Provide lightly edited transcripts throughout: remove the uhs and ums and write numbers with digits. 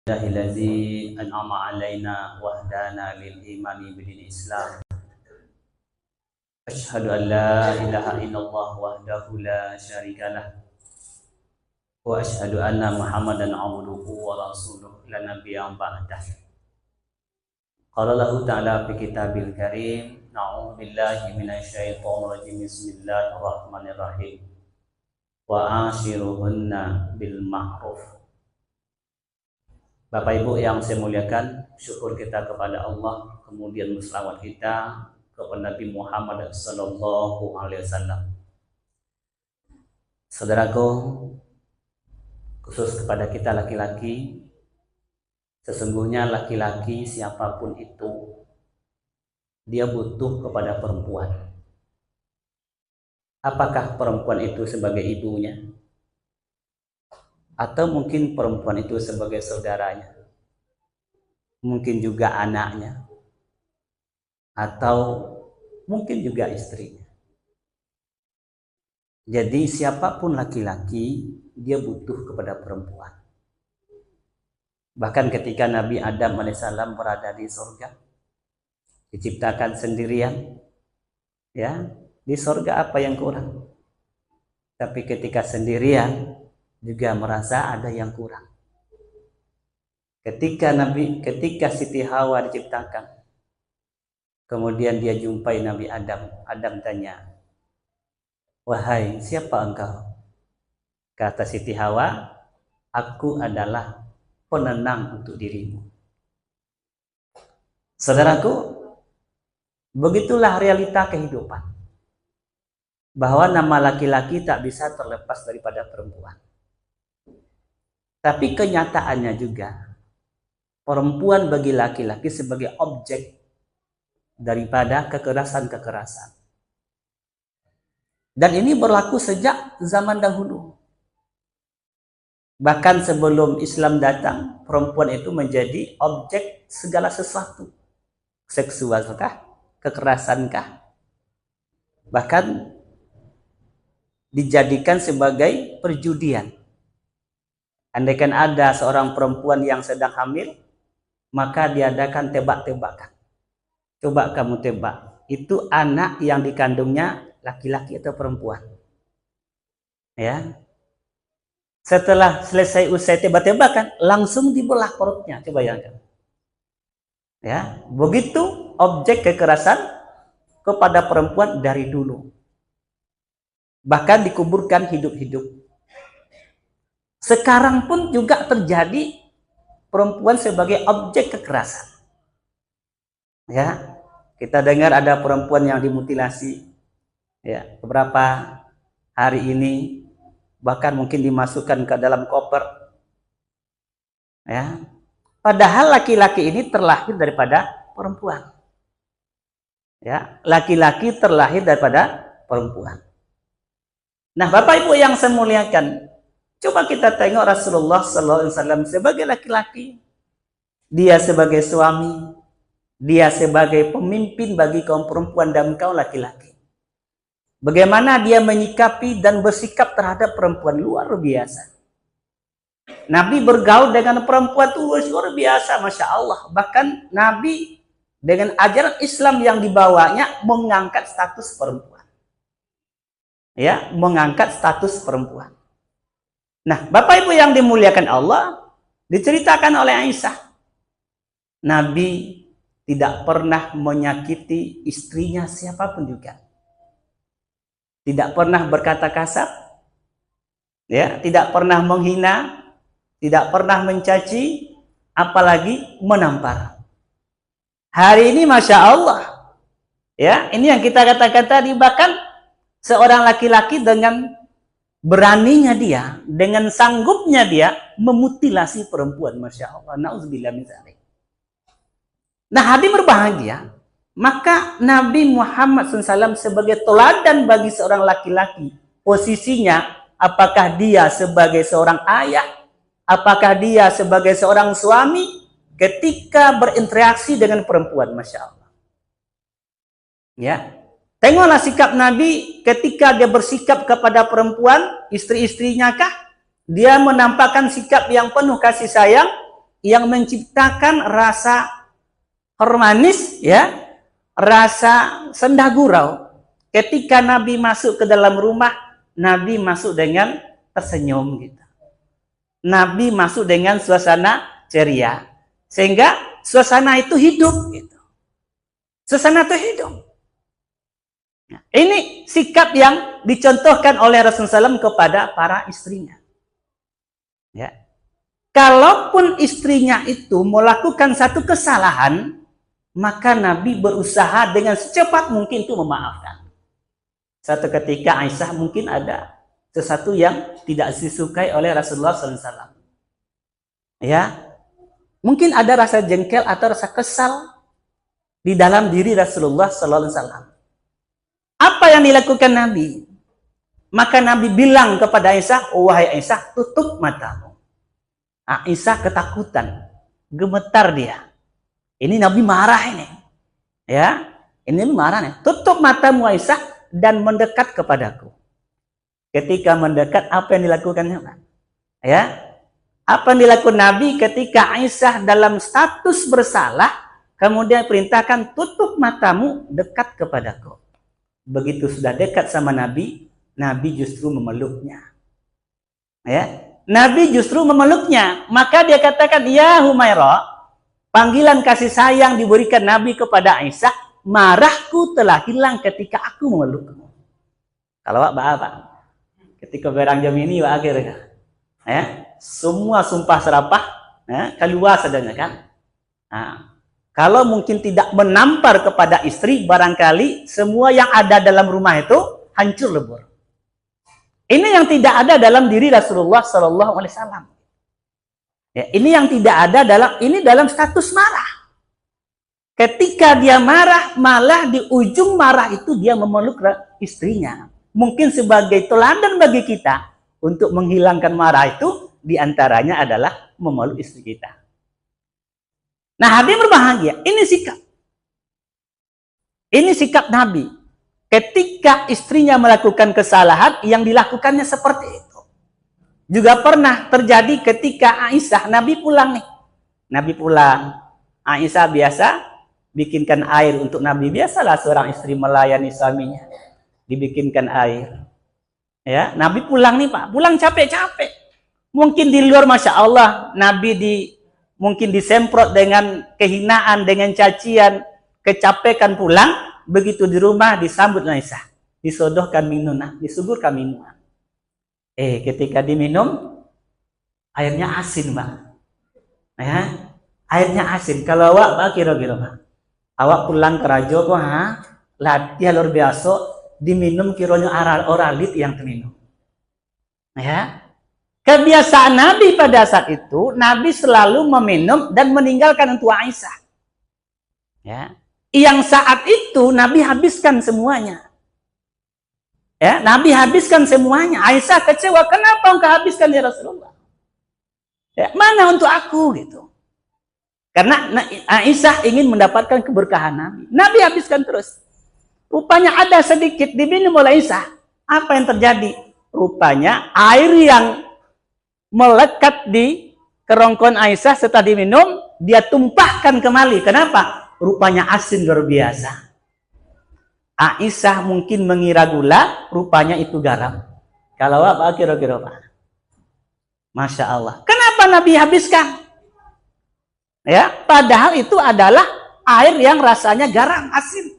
Alladzi an'ama 'alaina wa hadana lil imani bidin Islam. Asyhadu an la ilaha illallah wahdahu la syarikalah wa asyhadu anna Muhammadan 'abduhu wa rasuluh la nabiyya ba'dah. Qala Allah ta'ala fi kitabil karim, na'udzu billahi minasyaitonir rajim. Bismillahirrahmanirrahim. Wa ashiruhunna bil ma'ruf. Bapak Ibu yang saya muliakan, syukur kita kepada Allah, kemudian selawat kita kepada Nabi Muhammad sallallahu alaihi wasallam. Saudaraku, khusus kepada kita laki-laki, sesungguhnya laki-laki siapapun itu, dia butuh kepada perempuan. Apakah perempuan itu sebagai ibunya? Atau mungkin perempuan itu sebagai saudaranya, mungkin juga anaknya, atau mungkin juga istrinya. Jadi siapapun laki-laki, dia butuh kepada perempuan. Bahkan ketika Nabi Adam alaihissalam berada di surga, diciptakan sendirian, ya, di surga apa yang kurang? Tapi ketika sendirian juga merasa ada yang kurang. Ketika Siti Hawa diciptakan, kemudian dia jumpai Nabi Adam. Adam tanya, "Wahai, siapa engkau?" Kata Siti Hawa, "Aku adalah penenang untuk dirimu." Saudaraku, begitulah realita kehidupan, bahwa nama laki-laki tak bisa terlepas daripada perempuan. Tapi kenyataannya juga, perempuan bagi laki-laki sebagai objek daripada kekerasan-kekerasan. Dan ini berlaku sejak zaman dahulu. Bahkan sebelum Islam datang, perempuan itu menjadi objek segala sesuatu. Seksualkah? Kekerasankah? Bahkan dijadikan sebagai perjudian. Andaikan ada seorang perempuan yang sedang hamil, maka diadakan tebak-tebakan. Coba kamu tebak, itu anak yang dikandungnya laki-laki atau perempuan? Ya. Setelah selesai usai tebak-tebakan, langsung dibelah perutnya. Coba bayangkan. Ya, begitu objek kekerasan kepada perempuan dari dulu. Bahkan dikuburkan hidup-hidup. Sekarang pun juga terjadi perempuan sebagai objek kekerasan. Ya, kita dengar ada perempuan yang dimutilasi. Ya, beberapa hari ini bahkan mungkin dimasukkan ke dalam koper. Ya, padahal laki-laki ini terlahir daripada perempuan. Ya, laki-laki terlahir daripada perempuan. Nah, Bapak Ibu yang saya muliakan, coba kita tengok Rasulullah SAW sebagai laki-laki. Dia sebagai suami. Dia sebagai pemimpin bagi kaum perempuan dan kaum laki-laki. Bagaimana dia menyikapi dan bersikap terhadap perempuan, luar biasa. Nabi bergaul dengan perempuan itu luar biasa, Masya Allah. Bahkan Nabi dengan ajaran Islam yang dibawanya mengangkat status perempuan. Ya, mengangkat status perempuan. Nah, Bapak Ibu yang dimuliakan Allah, diceritakan oleh Aisyah, Nabi tidak pernah menyakiti istrinya siapapun juga. Tidak pernah berkata kasar, ya, tidak pernah menghina, tidak pernah mencaci, apalagi menampar. Hari ini Masya Allah, ya, ini yang kita katakan tadi, bahkan seorang laki-laki dengan beraninya dia, dengan sanggupnya dia memutilasi perempuan, Masya Allah. Na'udzubillah min dzalik. Nah, hati berbahagia, maka Nabi Muhammad SAW sebagai teladan bagi seorang laki-laki, posisinya apakah dia sebagai seorang ayah, apakah dia sebagai seorang suami, ketika berinteraksi dengan perempuan, Masya Allah. Ya, tengoklah sikap Nabi ketika dia bersikap kepada perempuan, istri-istrinya kah? Dia menampakkan sikap yang penuh kasih sayang, yang menciptakan rasa harmonis, ya, rasa senda gurau. Ketika Nabi masuk ke dalam rumah, Nabi masuk dengan tersenyum gitu. Nabi masuk dengan suasana ceria, sehingga suasana itu hidup gitu. Suasana itu hidup. Nah, ini sikap yang dicontohkan oleh Rasulullah SAW kepada para istrinya. Ya. Kalaupun istrinya itu melakukan satu kesalahan, maka Nabi berusaha dengan secepat mungkin itu memaafkan. Satu ketika Aisyah mungkin ada sesuatu yang tidak disukai oleh Rasulullah SAW. Ya, mungkin ada rasa jengkel atau rasa kesal di dalam diri Rasulullah SAW. Apa yang dilakukan Nabi? Maka Nabi bilang kepada Aisyah, wahai Aisyah, tutup matamu. Aisyah ketakutan, gemetar dia. Ini Nabi marah ini. Ya, ini marah nih. Tutup matamu Aisyah dan mendekat kepadaku. Ketika mendekat, apa yang dilakukannya? Ya, apa yang dilakukan Nabi ketika Aisyah dalam status bersalah, kemudian perintahkan tutup matamu, dekat kepadaku. Begitu sudah dekat sama Nabi, Nabi justru memeluknya. Ya, Nabi justru memeluknya. Maka dia katakan, ya Humairah, panggilan kasih sayang diberikan Nabi kepada Aisyah, marahku telah hilang ketika aku memelukmu. Kalau apa? Ketika berang jam ini akhirnya, ya, semua sumpah serapah, ya, keluar sadanya kan. Nah, kalau mungkin tidak menampar kepada istri, barangkali semua yang ada dalam rumah itu hancur lebur. Ini yang tidak ada dalam diri Rasulullah SAW. Ya, ini yang tidak ada dalam status marah. Ketika dia marah, malah di ujung marah itu dia memeluk istrinya. Mungkin sebagai teladan bagi kita untuk menghilangkan marah itu, diantaranya adalah memeluk istri kita. Nah, hadirin berbahagia, ini sikap. Ini sikap Nabi. Ketika istrinya melakukan kesalahan, yang dilakukannya seperti itu. Juga pernah terjadi ketika Aisyah, Nabi pulang nih. Nabi pulang. Aisyah biasa bikinkan air untuk Nabi. Biasalah seorang istri melayani suaminya. Dibikinkan air. Ya, Nabi pulang nih Pak. Pulang capek-capek. Mungkin di luar Masya Allah, Nabi mungkin disemprot dengan kehinaan, dengan cacian, kecapekan pulang. Begitu di rumah disambut Aisyah. Disodohkan minuman, disuguhkan minuman. Ketika diminum, airnya asin Pak. Ya, airnya asin. Kalau awak kira-kira Pak. Awak pulang ke rajo kok, latih luar biasa, diminum kiranya oralit yang terminum. Ya, kebiasaan Nabi pada saat itu, Nabi selalu meminum dan meninggalkan untuk Aisyah. Ya, yang saat itu Nabi habiskan semuanya. Ya, Nabi habiskan semuanya. Aisyah kecewa, kenapa engkau habiskan ya Rasulullah? Ya, mana untuk aku gitu. Karena Aisyah ingin mendapatkan keberkahan Nabi. Nabi habiskan terus. Rupanya ada sedikit diminum oleh Aisyah. Apa yang terjadi? Rupanya air yang melekat di kerongkongan Aisyah setelah diminum, dia tumpahkan kembali. Kenapa? Rupanya asin luar biasa. Aisyah mungkin mengira gula, rupanya itu garam. Kalau apa kira-kira Pak? Masya Allah. Kenapa Nabi habiskan? Ya, padahal itu adalah air yang rasanya garam, asin.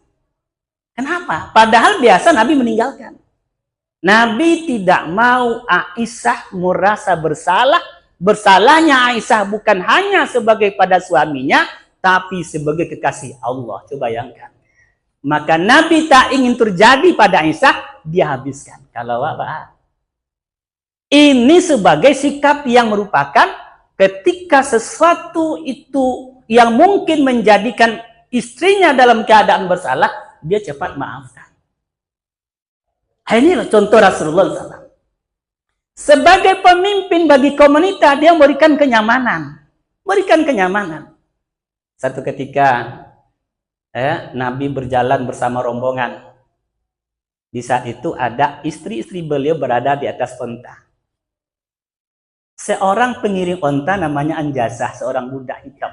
Kenapa? Padahal biasa Nabi meninggalkan. Nabi tidak mau Aisyah merasa bersalah. Bersalahnya Aisyah bukan hanya sebagai pada suaminya, tapi sebagai kekasih Allah. Coba bayangkan. Maka Nabi tak ingin terjadi pada Aisyah, dia habiskan. Kalau apa? Ini sebagai sikap yang merupakan ketika sesuatu itu yang mungkin menjadikan istrinya dalam keadaan bersalah, dia cepat maafkan. Ini contoh Rasulullah SAW. Sebagai pemimpin bagi komunitas, dia memberikan kenyamanan. Berikan kenyamanan. Satu ketika Nabi berjalan bersama rombongan. Di saat itu ada istri-istri beliau berada di atas unta. seorang pengiring onta namanya Anjasah, seorang budak hitam.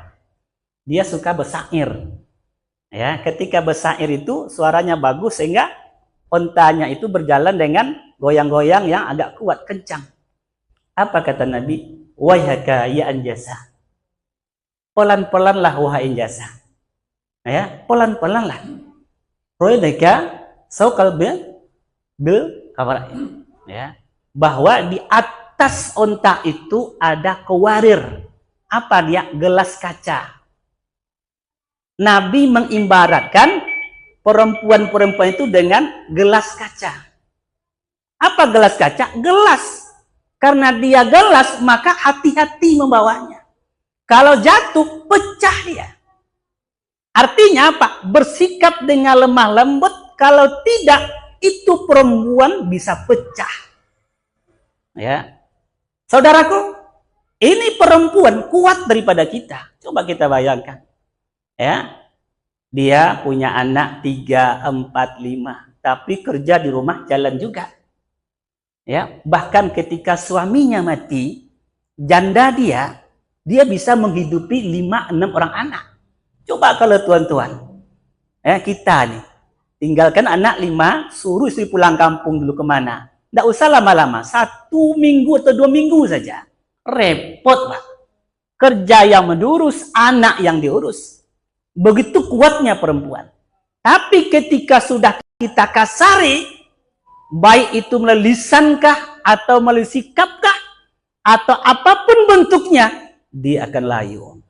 Dia suka bersair. Ya, ketika bersair itu suaranya bagus sehingga ontanya itu berjalan dengan goyang-goyang yang agak kuat, kencang. Apa kata Nabi? Waihaka ya Anjasah. Pelan-pelanlah wahai Anjasah. Ya, pelan-pelanlah. Roidaka saukal bil kabar. Ya, bahwa di atas onta itu ada kewarir. Apa dia? Gelas kaca. Nabi mengibaratkan perempuan-perempuan itu dengan gelas kaca. Apa gelas kaca? Gelas. Karena dia gelas, maka hati-hati membawanya. Kalau jatuh, pecah dia. Artinya apa? Bersikap dengan lemah lembut. Kalau tidak, itu perempuan bisa pecah. Ya, saudaraku, ini perempuan kuat daripada kita. Coba kita bayangkan. Ya, dia punya anak 3, 4, 5, tapi kerja di rumah jalan juga. Ya, bahkan ketika suaminya mati, janda dia bisa menghidupi 5, 6 orang anak. Coba kalau tuan-tuan, ya kita nih, tinggalkan anak 5, suruh istri pulang kampung dulu kemana? Tidak usah lama-lama, 1 minggu atau 2 minggu saja. Repot, Pak. Kerja yang mengurus, anak yang diurus. Begitu kuatnya perempuan. Tapi ketika sudah kita kasari, baik itu melalui lisankah atau melalui sikapkah atau apapun bentuknya, dia akan layu.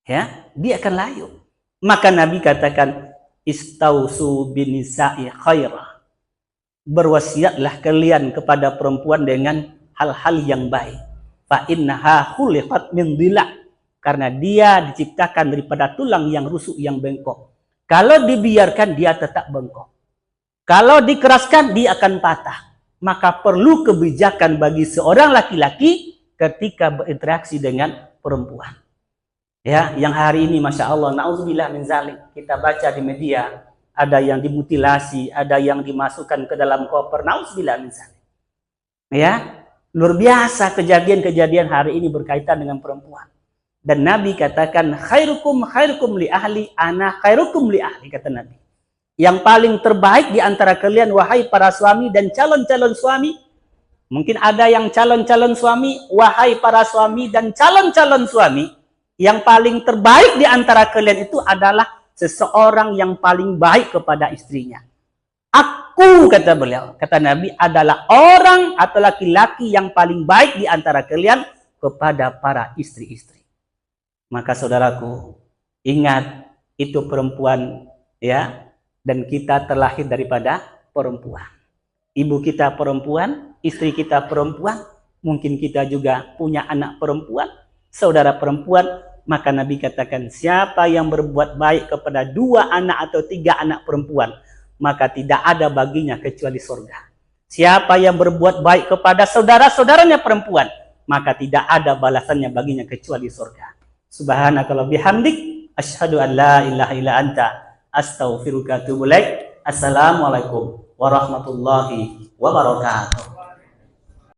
Ya, dia akan layu. Maka Nabi katakan, istausu binisa'i khairah. Berwasiatlah kalian kepada perempuan dengan hal-hal yang baik. Fa innaha khuliqat min dhila'. Karena dia diciptakan daripada tulang yang rusuk, yang bengkok. Kalau dibiarkan, dia tetap bengkok. Kalau dikeraskan, dia akan patah. Maka perlu kebijakan bagi seorang laki-laki ketika berinteraksi dengan perempuan. Ya, yang hari ini, Masya Allah, na'udzubillah min zalik, kita baca di media, ada yang dimutilasi, ada yang dimasukkan ke dalam koper, na'udzubillah min zalik. Ya, luar biasa kejadian-kejadian hari ini berkaitan dengan perempuan. Dan Nabi katakan, khairukum li ahli, ana khairukum li ahli, kata Nabi. Yang paling terbaik di antara kalian, wahai para suami dan calon-calon suami. Mungkin ada yang calon-calon suami, wahai para suami dan calon-calon suami. Yang paling terbaik di antara kalian itu adalah seseorang yang paling baik kepada istrinya. Aku, kata beliau, kata Nabi, adalah orang atau laki-laki yang paling baik di antara kalian kepada para istri-istri. Maka saudaraku, ingat itu perempuan, ya, dan kita terlahir daripada perempuan. Ibu kita perempuan, istri kita perempuan, mungkin kita juga punya anak perempuan, saudara perempuan. Maka Nabi katakan, siapa yang berbuat baik kepada 2 anak atau 3 anak perempuan, maka tidak ada baginya kecuali surga. Siapa yang berbuat baik kepada saudara-saudaranya perempuan, maka tidak ada balasannya baginya kecuali surga. Subhanakallah bihamdik, asyhadu an la ilaha illa anta, astaghfiruka wa atubu ilaik. Assalamualaikum warahmatullahi wabarakatuh.